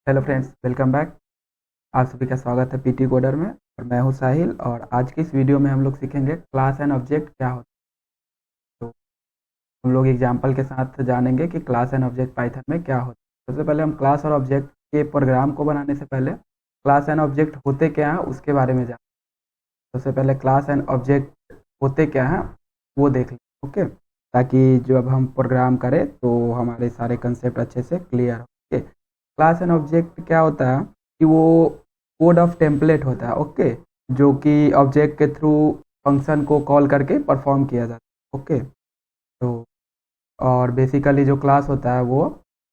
Hello friends, welcome back. आप सभी का स्वागत है पीटी कोडर में। और मैं हूं साहिल, और आज की इस वीडियो में हम लोग सीखेंगे क्लास एंड ऑब्जेक्ट क्या होता है। तो हम लोग एग्जांपल के साथ जानेंगे कि क्लास एंड ऑब्जेक्ट पाइथन में क्या होता है। सबसे पहले हम क्लास और ऑब्जेक्ट के प्रोग्राम को बनाने से पहले क्लास एंड ऑब्जेक्ट होते क्या हैं उसके बारे में जान। सबसे पहले क्लास एंड ऑब्जेक्ट होते क्या हैं वो देख लें। ओके, ताकि जब हम प्रोग्राम करें तो हमारे सारे कंसेप्ट अच्छे से क्लियर हो। ओके, क्लास एंड ऑब्जेक्ट क्या होता है कि वो कोड ऑफ टेम्पलेट होता है। ओके, जो कि ऑब्जेक्ट के थ्रू फंक्शन को कॉल करके परफॉर्म किया जाता है। ओके, तो और बेसिकली जो क्लास होता है वो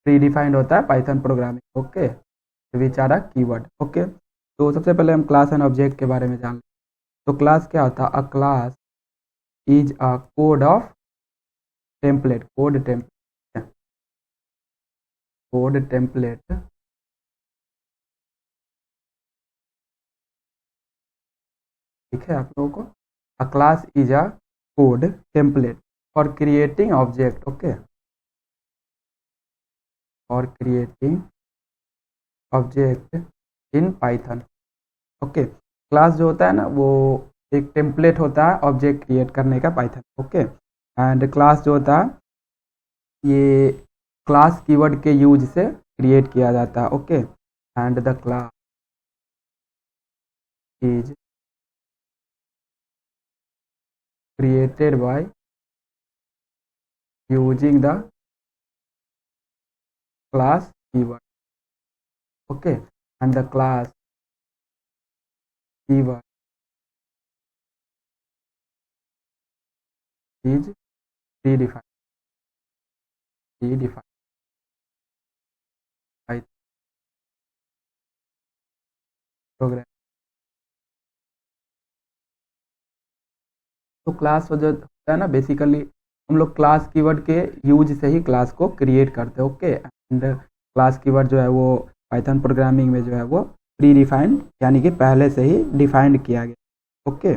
प्री डिफाइंड होता है python programming. Okay, which are a keyword. Okay, तो सबसे पहले हम क्लास एंड ऑब्जेक्ट के बारे में जान लें। तो क्लास क्या होता है? अ class is a code of template. Code template. ठीक है आप लोगों को? अ class is a code template for creating object. Okay, for creating object in Python. Okay, class जो होता है ना वो एक टेम्पलेट होता है ऑब्जेक्ट क्रिएट करने का पाइथन। ओके, एंड क्लास जो होता है ये क्लास कीवर्ड के यूज से क्रिएट किया जाता है। Okay, and the class is created by using the class keyword. Okay, and the class keyword is predefined by program. तो क्लास जो होता है ना, बेसिकली हम लोग क्लास कीवर्ड के यूज से ही क्लास को क्रिएट करते हैं। ओके, एंड क्लास कीवर्ड जो है वो पाइथन प्रोग्रामिंग में जो है वो प्री डिफाइंड, यानी कि पहले से ही डिफाइंड किया गया। ओके,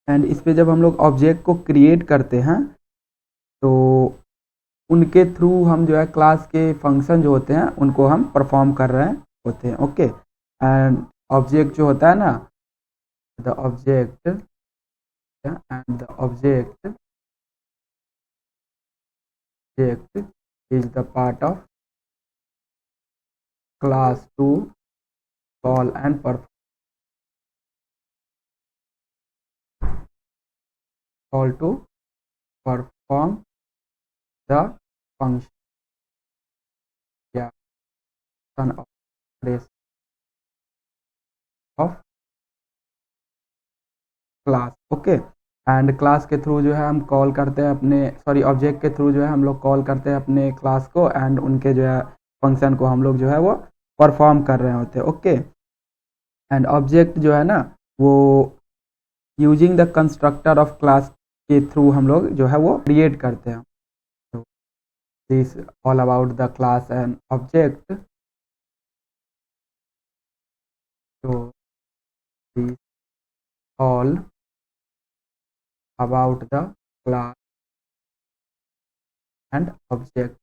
एंड इस पे जब हम लोग ऑब्जेक्ट को क्रिएट करते हैं तो उनके थ्रू हम जो है क्लास के फंक्शन जो होते हैं उनको हम परफॉर्म कर रहे होते हैं। ओके, एंड ऑब्जेक्ट जो होता है ना, the object and the object is the part of class to call and call to perform the function, yeah, function of trace of class. Okay, and class के through जो है हम call करते हैं अपने, सॉरी, ऑब्जेक्ट के through जो है हम लोग कॉल करते हैं अपने क्लास को, एंड उनके जो है फंक्शन को हम लोग जो है वो परफॉर्म कर रहे होते हैं। ओके, एंड ऑब्जेक्ट जो है ना वो using the constructor of class के थ्रू हम लोग जो है वो क्रिएट करते हैं। तो this all about the class and object. तो this all about the class and object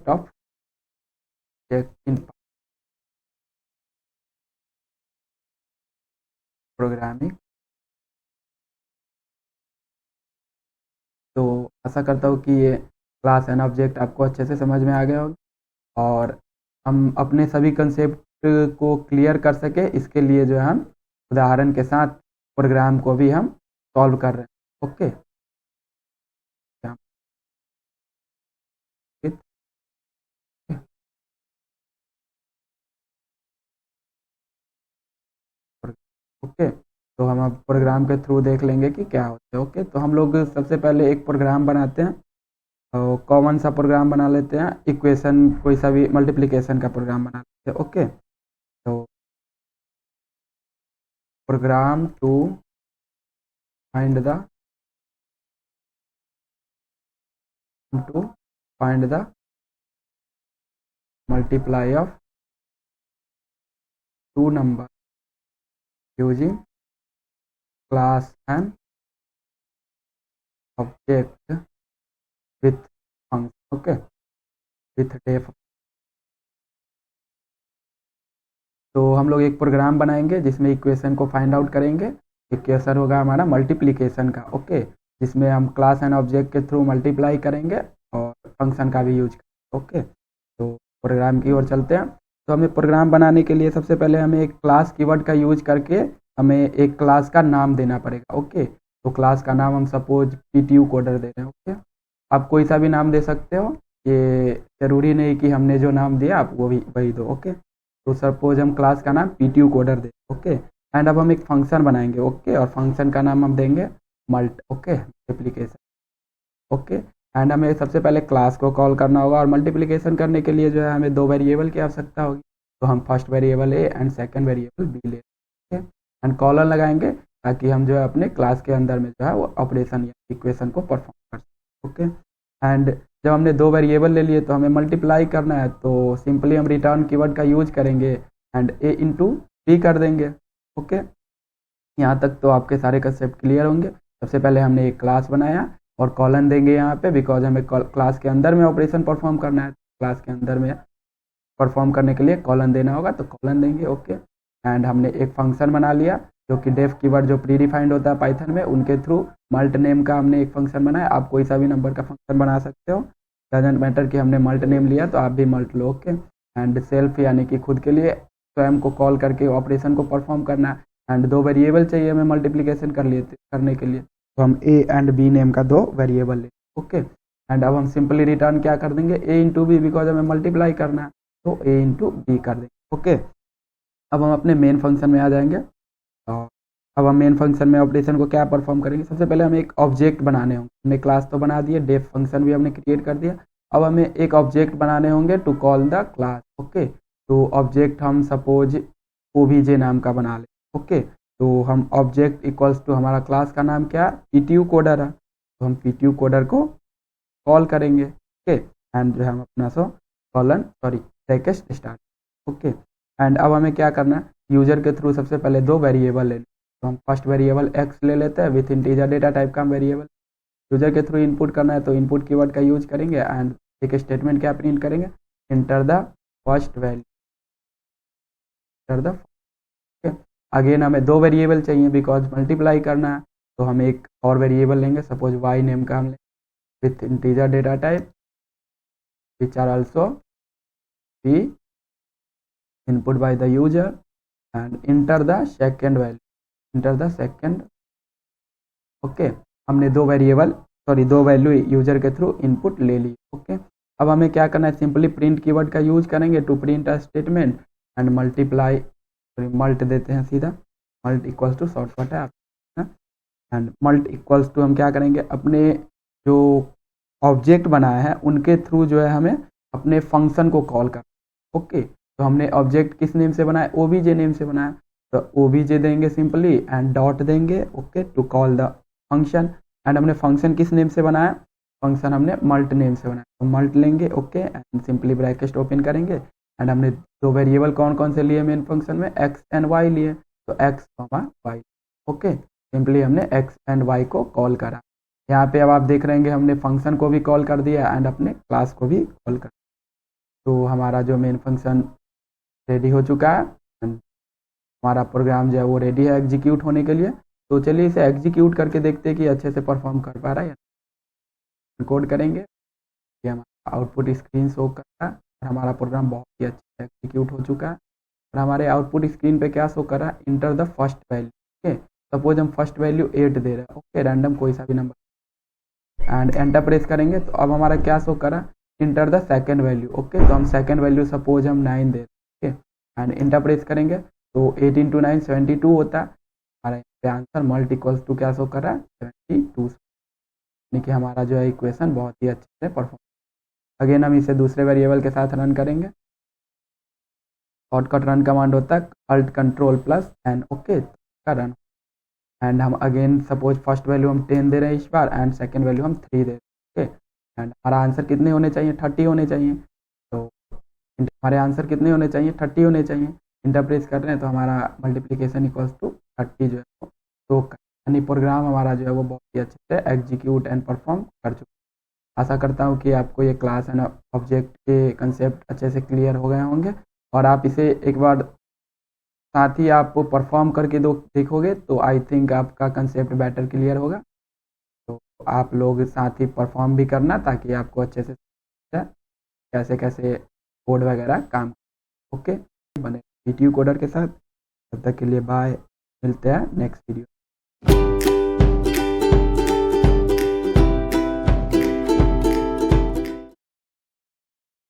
of in programming. तो आशा करता हूँ कि ये क्लास एंड ऑब्जेक्ट आपको अच्छे से समझ में आ गया होगा, और हम अपने सभी कंसेप्ट को क्लियर कर सके इसके लिए जो है हम उदाहरण के साथ प्रोग्राम को भी हम सॉल्व कर रहे हैं। ओके, ओके, तो हम अब प्रोग्राम के थ्रू देख लेंगे कि क्या होता है। ओके, तो हम लोग सबसे पहले एक प्रोग्राम बनाते हैं, तो कॉमन सा प्रोग्राम बना लेते हैं, इक्वेशन कोई सा भी मल्टीप्लिकेशन का प्रोग्राम बना लेते हैं। ओके, तो program to find the to find the multiply of two numbers using class and object with function. Okay, with def. तो हम लोग एक प्रोग्राम बनाएंगे जिसमें इक्वेशन को फाइंड आउट करेंगे। इक्वेशन होगा हमारा मल्टीप्लिकेशन का, ओके, जिसमें हम क्लास एंड ऑब्जेक्ट के थ्रू मल्टीप्लाई करेंगे और फंक्शन का भी यूज करेंगे, ओके। तो प्रोग्राम की ओर चलते हैं। तो हमें प्रोग्राम बनाने के लिए सबसे पहले हमें एक क्लास कीवर्ड का यूज करके हमें एक क्लास का नाम देना पड़ेगा, ओके। तो क्लास का नाम हम सपोज पीटीयू कोडर दे रहे हैं, ओके। आप कोई सा भी नाम दे सकते हो, ये ज़रूरी नहीं कि हमने जो नाम दिया आप वो भी वही दो, ओके। तो सपोज हम क्लास का नाम PTU coder they, okay. And अब हम एक फंक्शन बनाएंगे, ओके, और फंक्शन का नाम हम देंगे mult, okay, multiplication, okay. And हमें सबसे पहले क्लास को कॉल करना होगा और मल्टीप्लिकेशन करने के लिए जो है हमें दो वेरिएबल की आवश्यकता होगी। तो हम first variable A and second variable B ले, ओके। एंड कॉलन लगाएंगे ताकि हम जो है अपने क्लास के अंदर में जो है वो ऑपरेशन या इक्वेशन को परफॉर्म कर सकें, ओके। एंड जब हमने दो वेरिएबल ले लिए तो हमें मल्टीप्लाई करना है, तो सिंपली हम रिटर्न कीवर्ड का यूज करेंगे एंड ए इंटू बी कर देंगे, ओके। यहाँ तक तो आपके सारे कंसेप्ट क्लियर होंगे। सबसे पहले हमने एक क्लास बनाया और कॉलन देंगे यहाँ पे, बिकॉज हमें क्लास के अंदर में ऑपरेशन परफॉर्म करना है। क्लास के अंदर में परफॉर्म करने के लिए कॉलन देना होगा, तो कॉलन देंगे, ओके। एंड हमने एक फंक्शन बना लिया जो कि डेफ कीवर्ड जो प्री डिफाइंड होता है पाइथन में, उनके थ्रू मल्ट नेम का हमने एक फंक्शन बनाया। आप कोई सा भी नंबर का फंक्शन बना सकते हो, डजेंट मैटर कि हमने मल्ट नेम लिया तो आप भी मल्ट लो, ओके। एंड सेल्फ यानी कि खुद के लिए स्वयं को कॉल करके ऑपरेशन को परफॉर्म करना है। एंड दो वेरिएबल चाहिए हमें मल्टीप्लिकेशन करने के लिए, तो हम ए एंड बी नेम का दो वेरिएबल ले, ओके। एंड अब हम सिंपली रिटर्न क्या कर देंगे, ए इंटू बी, बिकॉज हमें मल्टीप्लाई करना है, तो ए इंटू बी कर देंगे, ओके। अब हम अपने मेन फंक्शन में आ जाएंगे और अब हम मेन फंक्शन में ऑपरेशन को क्या परफॉर्म करेंगे। सबसे पहले हमें एक ऑब्जेक्ट बनाने होंगे। हमने क्लास तो बना दिए, डेफ फंक्शन भी हमने क्रिएट कर दिया। अब हमें एक ऑब्जेक्ट बनाने होंगे to call the class, okay. तो ऑब्जेक्ट हम सपोज ओबीजे नाम का बना लें, ओके। तो हम ऑब्जेक्ट इक्वल्स टू हमारा क्लास का नाम क्या है, पीटीयू कोडर है, तो हम पीटीयू कोडर को कॉल करेंगे, ओके। एंड जो है हम अपना ब्रैकेट स्टार्ट, ओके। एंड अब हमें क्या करना है, यूजर के थ्रू सबसे पहले दो वेरिएबल ले, तो हम फर्स्ट वेरिएबल एक्स ले लेते हैं विथ इंटीजर डेटा टाइप का वेरिएबल। यूजर के थ्रू इनपुट करना है तो इनपुट कीवर्ड का यूज करेंगे एंड एक स्टेटमेंट क्या प्रिंट करेंगे, enter the first value, enter the, okay. Again हमें दो वेरिएबल चाहिए बिकॉज मल्टीप्लाई करना है, तो हम एक और वेरिएबल लेंगे, सपोज वाई नेम का हम लेंगे with integer data type which are also be input by the user and enter the second value, enter the second, okay. हमने दो वैल्यू यूजर के थ्रू इनपुट ले ली, ओके। अब हमें क्या करना है, सिंपली प्रिंट कीवर्ड का यूज करेंगे to print a statement and multiply, mult देते हैं सीधा, मल्ट इक्वल्स टू शॉर्टकट है एंड मल्ट इक्वल्स टू हम क्या करेंगे, अपने जो ऑब्जेक्ट बनाया है उनके थ्रू जो है हमें अपने फंक्शन को कॉल कर, ओके। तो हमने ऑब्जेक्ट किस नेम से बनाया, ओबीजे नेम से बनाया, तो ओबीजे देंगे सिंपली एंड डॉट देंगे, okay, to call the function. And हमने फंक्शन किस नेम से बनाया, फंक्शन हमने मल्ट नेम से बनाया, तो मल्ट लेंगे, okay. And simply bracket open करेंगे एंड हमने दो वेरिएबल कौन कौन से लिए मेन फंक्शन में, एक्स एंड वाई लिए, तो एक्स वाई, ओके। सिंपली हमने एक्स एंड वाई को कॉल करा। यहाँ पे अब आप देख रहे हैं हमने फंक्शन को भी कॉल कर दिया एंड अपने क्लास को भी कॉल कर, तो हमारा जो मेन फंक्शन रेडी हो चुका है, हमारा प्रोग्राम जो है वो रेडी है एग्जीक्यूट होने के लिए। तो चलिए इसे एग्जीक्यूट करके देखते हैं कि अच्छे से परफॉर्म कर पा रहा है या कोड करेंगे। ये हमारा आउटपुट स्क्रीन शो कर रहा है और हमारा प्रोग्राम बहुत ही अच्छे से एग्जीक्यूट हो चुका है। और हमारे आउटपुट स्क्रीन पे क्या शो कर रहा है, enter the first value, okay. Suppose हम फर्स्ट वैल्यू 8 दे रहे हैं, ओके, रैंडम कोई सा भी नंबर, एंड एंटर प्रेस करेंगे तो अब हमारा क्या शो कर रहा है, inter the second value, okay. तो हम सेकेंड वैल्यू सपोज हम 9 दे रहे हैं, ओके, एंड इंटर प्रेस करेंगे तो 8 × 9 72 होता है। हमारा आंसर मल्ट इक्वल्स टू क्या शो कर रहा है, 72, यानी कि हमारा जो है इक्वेशन बहुत ही अच्छे से परफॉर्म। अगेन हम इसे दूसरे वेरिएबल के साथ रन करेंगे। शॉर्टकट रन कमांड होता है alt control plus N, okay, का रन। एंड हम अगेन सपोज फर्स्ट वैल्यू हम 10 दे रहे हैं इस बार एंड सेकेंड वैल्यू हम 3 दे रहे हैं, ओके। एंड हमारा आंसर कितने होने चाहिए, 30 होने चाहिए। तो हमारे आंसर कितने होने चाहिए, 30 होने चाहिए। इंटर प्रेस कर रहे हैं तो हमारा मल्टीप्लिकेशन इक्वल्स टू 30 जो है तो यानी प्रोग्राम हमारा जो है वो बहुत ही अच्छे से एग्जीक्यूट एंड परफॉर्म कर चुका है। आशा करता हूँ कि आपको ये क्लास एंड ऑब्जेक्ट के कंसेप्ट अच्छे से क्लियर हो गए होंगे और आप इसे एक बार साथ ही आप परफॉर्म करके देखोगे तो आई थिंक आपका कंसेप्ट बेटर क्लियर होगा। तो आप लोग साथ ही परफॉर्म भी करना ताकि आपको अच्छे से कैसे कैसे कोड वगैरह काम। ओके, बने वीडियो कोडर के साथ। तब तक के लिए बाय, मिलते हैं नेक्स्ट वीडियो।